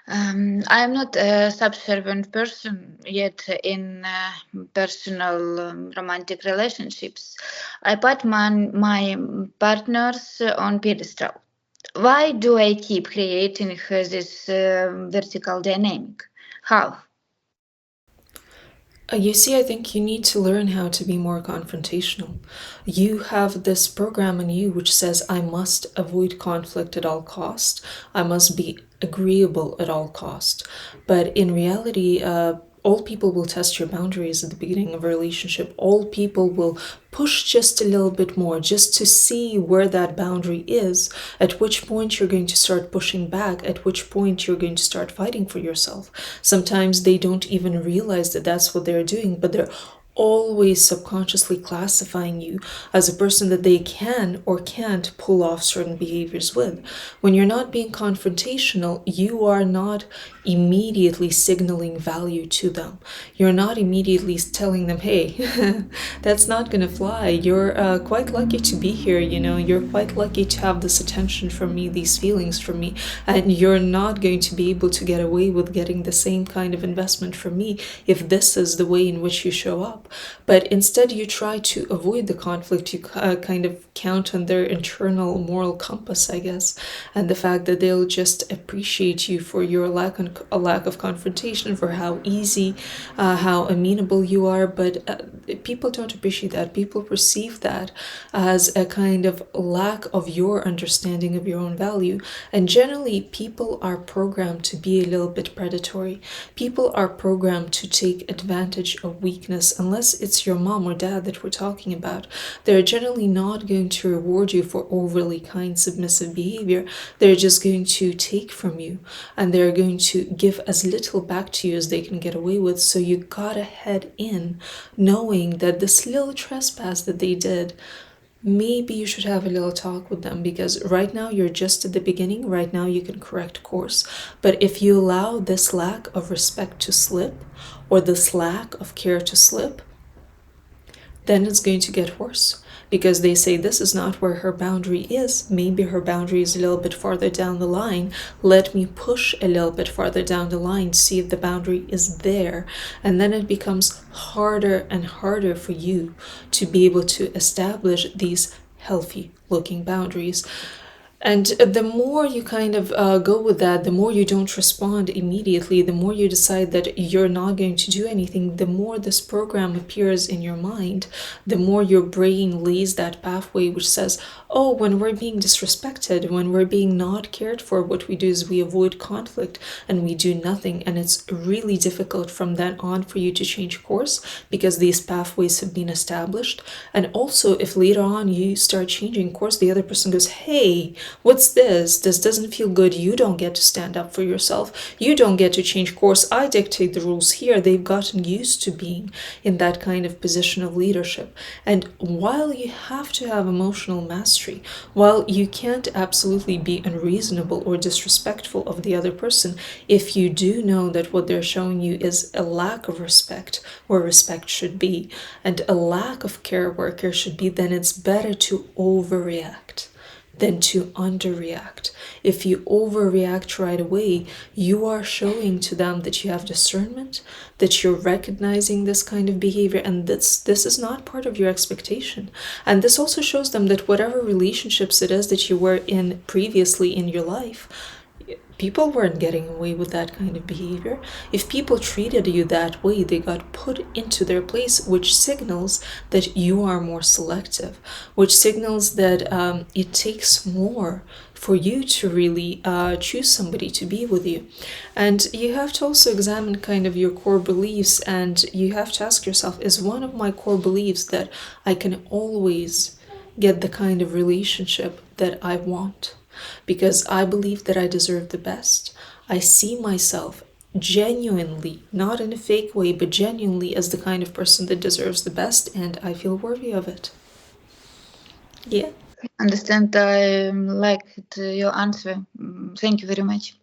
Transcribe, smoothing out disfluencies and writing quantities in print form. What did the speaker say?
I'm not a subservient person yet in personal romantic relationships. I put my partners on pedestal. Why do I keep creating this vertical dynamic? How? You see, I think you need to learn how to be more confrontational. You have this program in you which says, I must avoid conflict at all cost. I must be agreeable at all cost. But in reality, all people will test your boundaries at the beginning of a relationship. All people will push just a little bit more just to see where that boundary is, at which point you're going to start pushing back, at which point you're going to start fighting for yourself. Sometimes they don't even realize that that's what they're doing, but they're always subconsciously classifying you as a person that they can or can't pull off certain behaviors with. When you're not being confrontational, you are not immediately signaling value to them. You're not immediately telling them, hey, that's not gonna fly. You're quite lucky to be here, you're quite lucky to have this attention from me, these feelings from me, and you're not going to be able to get away with getting the same kind of investment from me if this is the way in which you show up. But instead, you try to avoid the conflict. You kind of count on their internal moral compass, I guess, and the fact that they'll just appreciate you for your a lack of confrontation, for how easy, how amenable you are. But people don't appreciate that. People perceive that as a kind of lack of your understanding of your own value. And generally, people are programmed to be a little bit predatory. People are programmed to take advantage of weakness, unless it's your mom or dad that we're talking about. They're generally not going to reward you for overly kind, submissive behavior. They're just going to take from you, and they're going to give as little back to you as they can get away with. So you gotta head in knowing that this little trespass that they did, maybe you should have a little talk with them, because right now you're just at the beginning. Right now you can correct course. But if you allow this lack of respect to slip, or this lack of care to slip, then it's going to get worse, because they say this is not where her boundary is. Maybe her boundary is a little bit farther down the line. Let me push a little bit farther down the line to see if the boundary is there. And then it becomes harder and harder for you to be able to establish these healthy looking boundaries. And the more you kind of go with that, the more you don't respond immediately, the more you decide that you're not going to do anything, the more this program appears in your mind, the more your brain lays that pathway which says, oh, when we're being disrespected, when we're being not cared for, what we do is we avoid conflict and we do nothing. And it's really difficult from then on for you to change course, because these pathways have been established. And also, if later on you start changing course, the other person goes, hey, what's this? This doesn't feel good. You don't get to stand up for yourself. You don't get to change course. I dictate the rules here. They've gotten used to being in that kind of position of leadership. And while you have to have emotional mastery, while you can't absolutely be unreasonable or disrespectful of the other person, if you do know that what they're showing you is a lack of respect where respect should be, and a lack of care where care should be, then it's better to overreact than to underreact. If you overreact right away, you are showing to them that you have discernment, that you're recognizing this kind of behavior, and this is not part of your expectation. And this also shows them that whatever relationships it is that you were in previously in your life, people weren't getting away with that kind of behavior. If people treated you that way, they got put into their place, which signals that you are more selective, which signals that it takes more for you to really choose somebody to be with you. And you have to also examine kind of your core beliefs, and you have to ask yourself, is one of my core beliefs that I can always get the kind of relationship that I want? Because I believe that I deserve the best. I see myself genuinely, not in a fake way, but genuinely as the kind of person that deserves the best, and I feel worthy of it. Yeah. Understand. I liked your answer. Thank you very much.